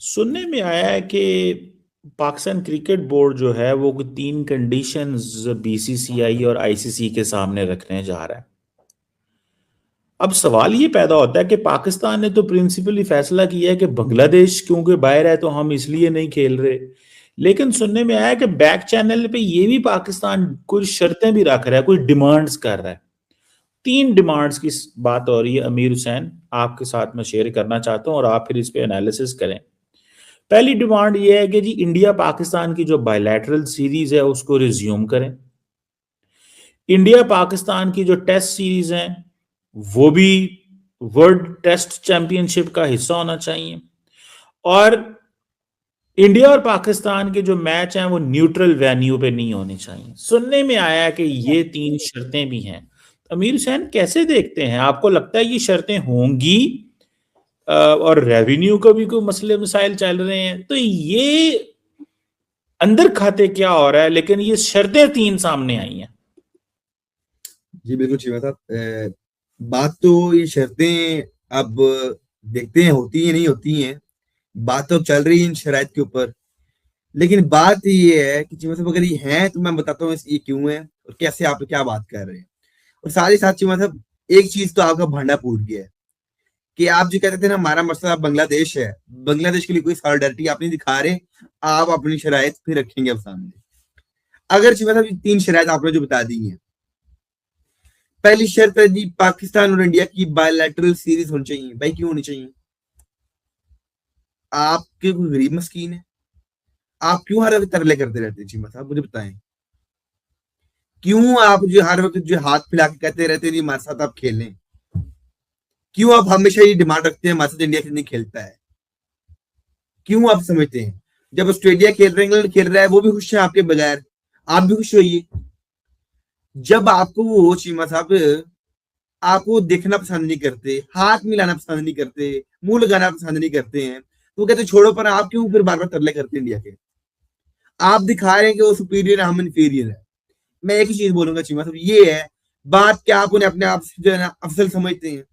सुनने में आया है कि पाकिस्तान क्रिकेट बोर्ड जो है वो 3 कंडीशंस बीसीसीआई और आईसीसी के सामने रखने जा रहा है। अब सवाल ये पैदा होता है कि पाकिस्तान ने तो प्रिंसिपली फैसला किया है कि बांग्लादेश क्योंकि बाहर है तो हम इसलिए नहीं खेल रहे। लेकिन सुनने में आया है कि बैक चैनल पे ये भी पाकिस्तान कुछ शर्तें भी रख रहा है, कुछ डिमांड्स कर रहा है। 3 डिमांड्स की बात हो रही है अमीर हुसैन, आपके साथ मैं शेयर करना चाहता हूँ और आप फिर इस पे एनालिसिस करें। पहली डिमांड ये है कि जी इंडिया पाकिस्तान की जो बायलैटरल सीरीज है उसको रिज्यूम करें। इंडिया पाकिस्तान की जो टेस्ट सीरीज हैं वो भी वर्ल्ड टेस्ट चैंपियनशिप का हिस्सा होना चाहिए। और इंडिया और पाकिस्तान के जो मैच हैं वो न्यूट्रल वेन्यू पे नहीं होने चाहिए। सुनने में आया है कि ये 3 शर्तें भी हैं। अमीर हुसैन कैसे देखते हैं, आपको लगता है ये शर्तें होंगी? और रेवेन्यू का भी कोई मसले मसाइल चल रहे हैं, तो ये अंदर खाते क्या हो रहा है, लेकिन ये शर्तें 3 सामने आई हैं। जी बिल्कुल ठीक बात बात तो ये शर्तें अब देखते हैं होती है नहीं होती हैं। बात तो अब चल रही है इन शराइत के ऊपर। लेकिन बात ये है कि जी मतलब अगर ये है तो मैं बताता हूँ ये क्यों है और कैसे आप क्या बात कर रहे हैं। और साथ ही साथ जी मतलब एक चीज तो आपका भांडा फूट गया है कि आप जो कहते थे ना हमारा मसला बांग्लादेश है। बांग्लादेश के लिए कोई सॉलिडारिटी आप नहीं दिखा रहे। आप अपनी शराइत फिर रखेंगे अब सामने। अगर जी मतलब 3 शराइत आपने जो बता दी है। पहली शर्त है जी पाकिस्तान और इंडिया की बायलैटरल सीरीज होनी चाहिए। भाई क्यों होनी चाहिए? आपके कोई गरीब मस्कीन है? आप क्यों हर वक्त तरले करते रहते हैं? जी मतलब मुझे बताएं क्यों आप जो हर वक्त जो हाथ फैला के कहते रहते हैं हमारे साथ आप खेलें? क्यों आप हमेशा ये डिमांड रखते हैं हमारे साथ इंडिया नहीं खेलता है? क्यों आप समझते हैं जब ऑस्ट्रेलिया खेल रहे हैं इंग्लैंड खेल रहा है वो भी खुश है आपके बगैर? आप भी खुश होइए। जब आपको वो चीमा साहब आपको देखना पसंद नहीं करते, हाथ मिलाना पसंद नहीं करते, मुंह लगाना पसंद नहीं करते हैं, तो कहते छोड़ो। पर आप क्यों फिर बार बार तरले करते हैं इंडिया के? आप दिखा रहे हैं कि वो सुपीरियर है, हम इंफीरियर है। मैं एक ही चीज बोलूंगा चीमा साहब, ये है बात क्या आप उन्हें अपने आप से जो है ना अफसल समझते हैं,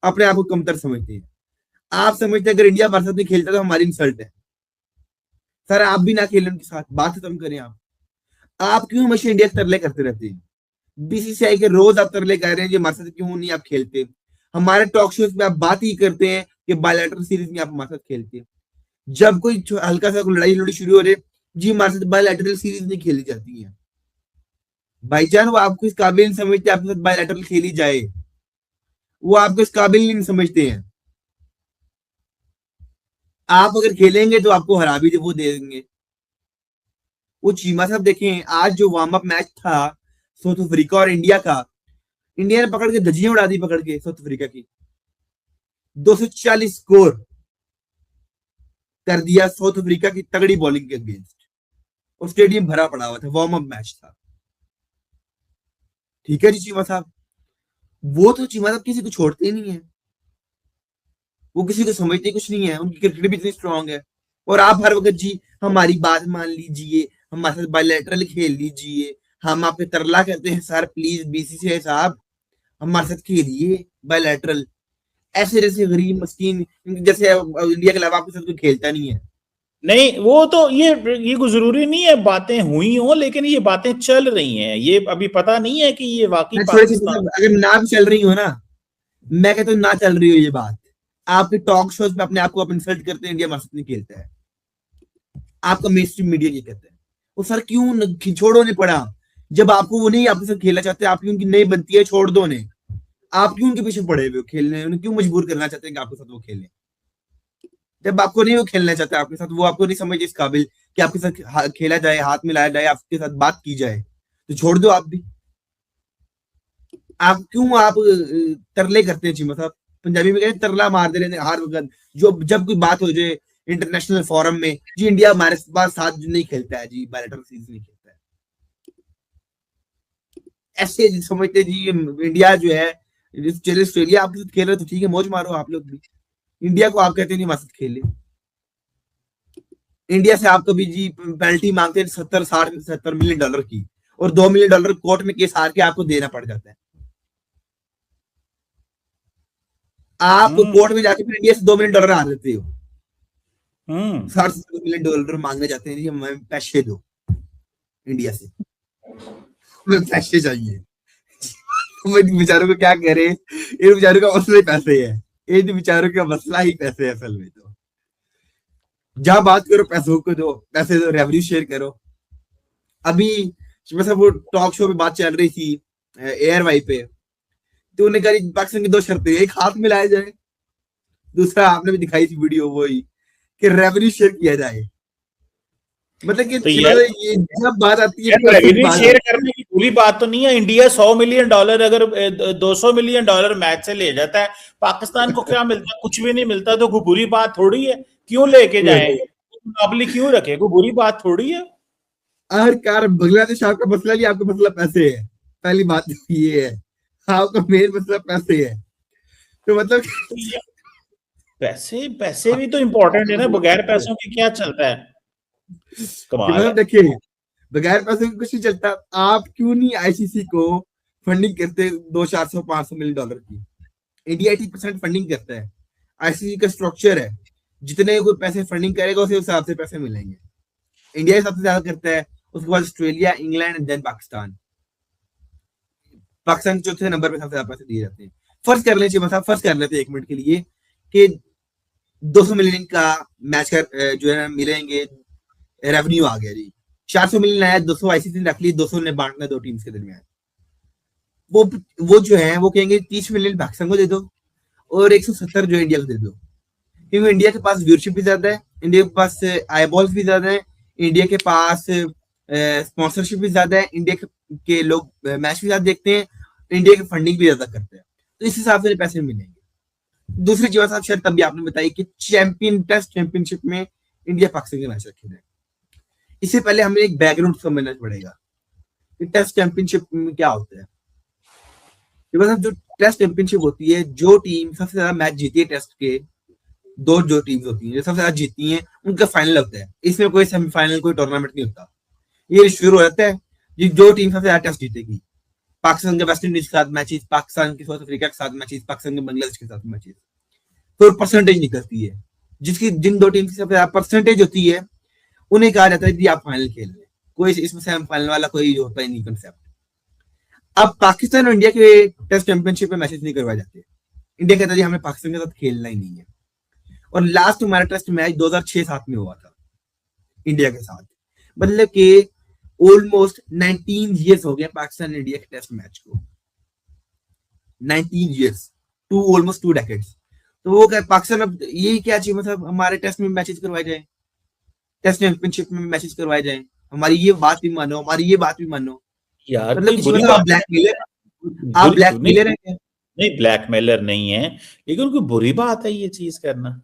अपने आप को कमतर समझते हैं। आप समझते हैं अगर इंडिया हमारे साथ नहीं खेलता तो हमारी इंसल्ट है। सर आप भी ना खेलें उनके साथ, बात खत्म करें। आप क्यों हमेशा इंडिया के तरले करते रहते हैं? बीसीसीआई के रोज आप तरले कह रहे हैं कि हमारे साथ क्यों नहीं आप खेलते। हमारे टॉक शोज में आप बात ही करते हैं कि बायलैटरल सीरीज में आप हमारे साथ खेलते हैं। जब कोई हल्का सा लड़ाई लड़ी शुरू हो रही जी हमारे साथ बायलैटरल सीरीज नहीं खेली जाती है। भाईजान वो आपको इस काबिल नहीं समझते आपके साथ बायलैटरल खेली जाए। वो आपको इस काबिल नहीं समझते हैं। आप अगर खेलेंगे तो आपको हरा भी वो दे देंगे। वो चीमा साहब देखें आज जो वार्म अप मैच था साउथ अफ्रीका और इंडिया का, इंडिया ने पकड़ के धज्जियां उड़ा दी पकड़ के साउथ अफ्रीका की। 240 स्कोर कर दिया साउथ अफ्रीका की तगड़ी बॉलिंग के अगेंस्ट। और स्टेडियम भरा पड़ा हुआ था, वार्म अप मैच था। ठीक है जी चीमा साहब, वो तो चीमा साहब किसी को छोड़ते ही नहीं है। वो किसी को समझते कुछ नहीं है, उनकी क्रिकेट भी इतनी स्ट्रांग है। और आप हर वक्त जी हमारी बात मान लीजिए, हमारे साथ बायलैटरल खेल लीजिए। हम आप पे तरला करते हैं सर प्लीज बीसीसीआई साहब हमारे साथ खेलिए बायलैटरल। ऐसे जैसे गरीब मस्कीन जैसे इंडिया के अलावा आपके साथ कोई खेलता नहीं है। नहीं, वो तो ये कोई जरूरी नहीं है बातें हुई हो, लेकिन ये बातें चल रही हैं। ये अभी पता नहीं है कि ये वाकई मैं थोड़ी सी पाकिस्तान। मतलब अगर ना भी चल रही हो ना, मैं कहता हूँ ना चल रही हो ये बात। आपके टॉक शोज में अपने आप को आप इंसल्ट करते हैं इंडिया हमारे साथ नहीं खेलता है। आपका मेन स्ट्रीम मीडिया ये कहता है। वो सर क्यों छोड़ो नहीं पड़ा? जब आपको वो नहीं आपके साथ खेलना चाहते, आपकी उनकी नहीं बनती है, छोड़ दो उन्हें। आप क्यों उनके पीछे पड़े हुए हो खेलने? उन्हें क्यों मजबूर करना चाहते हैं कि आपके साथ वो खेलें? जब आपको नहीं वो खेलना चाहते आपके साथ, वो आपको नहीं समझे इस काबिल कि आपके साथ खेला जाए, हाथ मिलाया जाए, आपके साथ बात की जाए, तो छोड़ दो आप भी। आप क्यों आप तरले करते हैं चीमा साहब? पंजाबी में कहते हैं तरला मारते रहते हैं हर वक्त। जो जब कोई बात हो जाए इंटरनेशनल फोरम में, जी इंडिया हमारे पास साथ नहीं खेलता है, जी बायलैटरल सीरीज नहीं खेलता है। ऐसे समझते जी इंडिया जो है, चलिए ऑस्ट्रेलिया आपके साथ खेल रहे तो ठीक है, मौज मारो आप लोग भी। इंडिया को आप कहते नहीं हमारे साथ खेले। इंडिया से आप कभी जी पेनल्टी मांगते हैं 70-60-70 मिलियन डॉलर की, और $2 मिलियन कोर्ट में केस हार के आपको देना पड़ जाता है। आप हम्म। कोर्ट में जाके फिर इंडिया से $2 मिलियन हार देते हो। $60 मिलियन मांगने जाते हैं, हमें पैसे दो इंडिया से, हमें पैसे चाहिए। वो इन बेचारों को क्या करे, इन बेचारों का मसला ही पैसे है, इन बेचारों का मसला ही पैसे है असल में। तो जहां बात करो पैसों को दो, पैसे दो, रेवेन्यू शेयर करो। अभी मतलब वो टॉक शो पे बात चल रही थी एयर वाई पे, तो उन्होंने कहा पाकिस्तान की दो शर्तें, एक हाथ मिलाया जाए, दूसरा आपने भी दिखाई थी वीडियो वही कि रेवेन्यू शेयर किया जाए। मतलब कि तो यार ये जब बात आती है पैसों की रेवेन्यू बात शेयर आती करने की बुरी बात तो नहीं है। इंडिया $100 मिलियन अगर $200 मिलियन मैच से ले जाता है, पाकिस्तान को क्या मिलता है? कुछ भी नहीं मिलता। तो कोई बुरी बात थोड़ी है, क्यों लेके है। जाए, मुकाबले क्यों रखे, कोई बुरी बात थोड़ी है। आखिरकार बांग्लादेश आपका मसला नहीं, आपका मसला पैसे है। पहली बात तो ये है, आपका मेन मसला पैसे है। तो मतलब तो ये पैसे पैसे भी तो इम्पोर्टेंट है ना, बगैर पैसों के क्या चलता है। कि कमाल मतलब है। देखिए, बगैर पैसे के कुछ नहीं चलता। आप क्यों नहीं आईसीसी को फंडिंग करते 200, 400, 500 मिलियन डॉलर की? इंडिया 80% फंडिंग करता है। आईसीसी का स्ट्रक्चर है, जितने कोई पैसे फंडिंग करेगा उसी हिसाब से पैसे मिलेंगे। इंडिया सबसे ज्यादा करता है, उसके बाद Australia, England and then Pakistan. Pakistan चौथे नंबर पे सबसे ज्यादा पैसे दिए जाते हैं। फर्ज कर लेते मतलब फर्ज कर लेते हैं 1 मिनट के लिए कि 200 मिलियन का मैच का जो है मिलेंगे, रेवेन्यू आ गया जी। 400 मिलियन आया, 200 आईसीसी ने रख ली, 200 ने बांटना दो टीम्स के दरमियान। वो वो जो है वो कहेंगे 30 मिलियन पाकिस्तान को दे दो और 170 जो इंडिया को दे दो, क्योंकि इंडिया के पास व्यूअरशिप भी ज्यादा है, इंडिया के पास आई बॉल्स भी ज्यादा है, इंडिया के पास स्पॉन्सरशिप भी ज्यादा है, इंडिया के लोग मैच भी ज्यादा देखते हैं, इंडिया की फंडिंग भी ज्यादा करते हैं। तो इस हिसाब से पैसे मिलेंगे। दूसरी चीज साहब शायद तभी आपने बताई कि टेस्ट चैंपियनशिप में इंडिया पाकिस्तान के मैच रखे जाए। इससे पहले हमें एक बैकग्राउंड समझना पड़ेगा कि टेस्ट चैंपियनशिप में क्या होता है। मतलब जो टेस्ट चैंपियनशिप होती है, जो टीम सबसे ज्यादा मैच जीती है टेस्ट के, दो जो टीम्स होती हैं जो सबसे ज्यादा जीतती हैं, उनका फाइनल होता है। इसमें कोई सेमीफाइनल, कोई टूर्नामेंट नहीं होता। ये शुरू हो जाता है जो टीम सबसे ज्यादा टेस्ट जीतेगी। पाकिस्तान के वेस्ट इंडीज के साथ मैचेस, पाकिस्तान के साउथ अफ्रीका के साथ मैचेस, पाकिस्तान के बांग्लादेश के साथ मैचेस, तो परसेंटेज निकलती है। जिन दो टीम की सबसे ज्यादा परसेंटेज होती है, उन्हें कहा जाता है कि आप फाइनल खेल रहे हैं। कोई इसमें सेमीफाइनल वाला कोई होता ही नहीं कंसेप्ट। अब पाकिस्तान और इंडिया के टेस्ट चैंपियनशिप में मैचेस नहीं करवाए जाते। इंडिया कहता है हमें पाकिस्तान के साथ खेलना ही नहीं है। और लास्ट हमारा टेस्ट मैच 2006-7 में हुआ था इंडिया के साथ। मतलब कि ऑलमोस्ट 19 ईयर्स हो गए पाकिस्तान इंडिया के टेस्ट मैच को। 19 ईयर्स, ऑलमोस्ट 2 डेकेड्स। तो वो पाकिस्तान अब यही क्या चाहिए, मतलब हमारे टेस्ट में मैचेस करवाए जाए, टेस्ट चैंपियनशिप में मैचेस करवाए जाए, हमारी ये बात भी मानो, हमारी ये बात भी मानो। यार मतलब कोई कि बुरी मतलब बात आप बुरी नहीं, ब्लैकमेलर है। नहीं ब्लैकमेलर नहीं है, लेकिन कोई बुरी बात है ये चीज करना?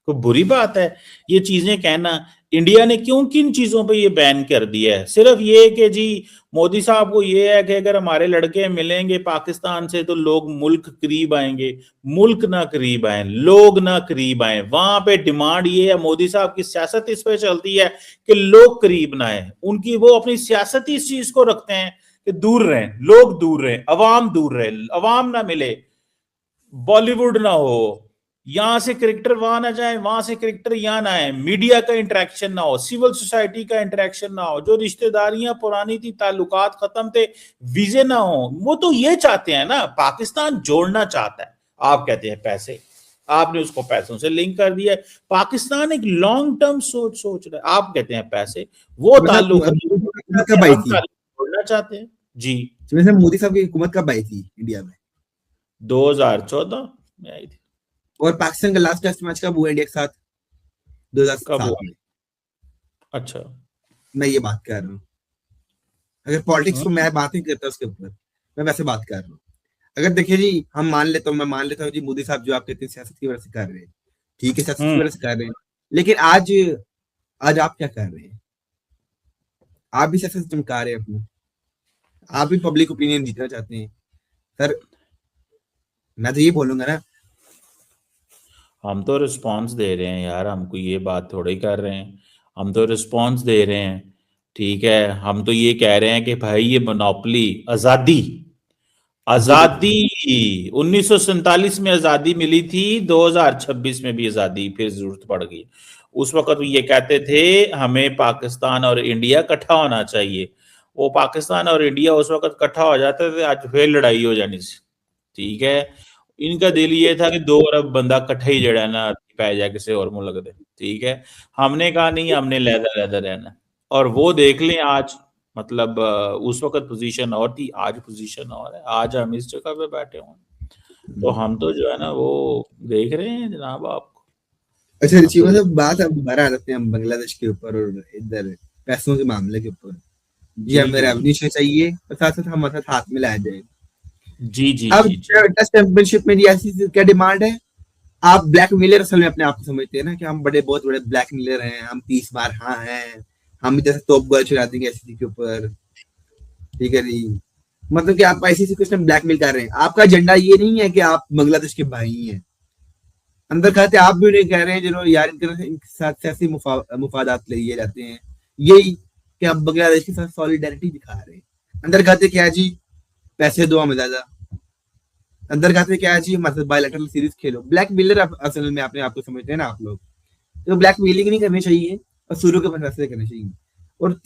कोई बुरी बात है ये चीजें कहना? इंडिया ने क्यों किन चीजों पे ये बैन कर दिया है? सिर्फ ये कि जी मोदी साहब को ये है कि अगर हमारे लड़के मिलेंगे पाकिस्तान से तो लोग मुल्क करीब आएंगे। मुल्क ना करीब आए, लोग ना करीब आए। वहां पे डिमांड ये है, मोदी साहब की सियासत इस पे चलती है कि लोग करीब ना आए। उनकी वो अपनी सियासत इस चीज को रखते हैं कि दूर रहें, लोग दूर रहें, अवाम दूर रहे, अवाम ना मिले, बॉलीवुड ना हो, यहां से क्रिकेटर वहां ना जाए, वहां से क्रिकेटर यहां ना आए, मीडिया का इंटरेक्शन ना हो, सिविल सोसाइटी का इंटरेक्शन ना हो, जो रिश्तेदारियां पुरानी थी, ताल्लुकात खत्म थे, वीजे ना हो। वो तो ये चाहते हैं ना, पाकिस्तान जोड़ना चाहता है। आप कहते हैं पैसे, आपने उसको पैसों से लिंक कर दिया। पाकिस्तान एक लॉन्ग टर्म सोच रहा है, आप कहते हैं पैसे। वो मतलब ताल्लुक हुकूमत कब आई हम थी? जोड़ना चाहते हैं जी। वैसे मोदी साहब की हुकूमत कब आई थी इंडिया में? 2014 में आई थी। और पाकिस्तान का लास्ट टेस्ट मैच कब हुआ इंडिया के साथ? कब 2007 हुआ? में। अच्छा। मैं ये बात कर रहा हूँ। अगर पॉलिटिक्स को हम्म मैं बात नहीं करता उसके ऊपर, मैं वैसे बात कर रहा हूँ। अगर देखिए जी, हम मान लेता हूँ, मैं मान लेता हूँ जी मोदी साहब जो आप कहते हैं सियासत की वजह से कर रहे हैं, ठीक है, सियासत की हम्म वजह से कर रहे हैं। लेकिन आज आज आप क्या कर रहे हैं? आप भी सियासत चमका रहे हैं अपनी, आप भी पब्लिक ओपिनियन जीतना चाहते हैं। सर मैं तो ये बोलूंगा ना, हम तो रिस्पांस दे रहे हैं यार, हमको ये बात थोड़ा ही कर रहे हैं। हम तो रिस्पांस दे रहे हैं। ठीक है, हम तो ये कह रहे हैं कि भाई ये मोनोपोली, आजादी, जी आजादी बिल्कुल। जी, 1947 में आजादी मिली थी, 2026 में भी आजादी फिर जरूरत पड़ गई। उस वक्त ये कहते थे हमें पाकिस्तान और इंडिया इकट्ठा होना चाहिए। वो पाकिस्तान और इंडिया उस वक्त इकट्ठा हो जाते थे, आज फिर लड़ाई हो जानी सी। ठीक है, इनका दिल ये था कि 2 अरब बंदा इकट्ठा ही जड़ा ना पै जाए किसी और मुल्क दे। ठीक है, हमने कहा नहीं, हमने लहदा लहदा रहना है। और वो देख लें आज, मतलब उस वक्त पोजीशन और थी, आज पोजीशन और है। आज हम इस जगह पे बैठे हुए हैं, तो हम तो जो है ना वो देख रहे हैं जनाब आपको। अच्छा हम ऋषि, तो मतलब बात अब दोबारा आ जाते हैं हम बांग्लादेश के ऊपर और इधर पैसों के मामले के ऊपर। जी, जी हमें जी जी रेवेन्यू चाहिए और साथ साथ हमारे साथ हाथ मिलाया जाए। जी जी अब जी जी टेस्ट चैंपियनशिप में ऐसी क्या डिमांड है? आप ब्लैक मिलर असल में अपने आप को समझते हैं ना कि हम बड़े बहुत बड़े ब्लैक मिलर हैं, हम 30 बार हाँ हैं, हम जैसे तोप गोल चला देंगे आईसीसी के ऊपर। ठीक है जी, मतलब कि आप आईसीसी को इसमें ब्लैकमेल कर रहे हैं। आपका एजेंडा ये नहीं है कि आप बांग्लादेश के भाई हैं, अंदर खाते आप भी उन्हें कह रहे हैं जिन्होंने यार इनके साथ सियासी मुफादात लिए जाते हैं, यही कि हम बांग्लादेश के साथ सॉलिडारिटी दिखा रहे हैं। अंदर खाते क्या है जी? पैसे दो हमें ज्यादा। अंदर खाते क्या है जी? हमारे साथ बायलैटरल सीरीज खेलो। ब्लैक मिलर असल में अपने आप को समझते हैं ना आप लोग, तो ब्लैक मेलिंग नहीं करनी चाहिए और शुरू के फैसले करने चाहिए। और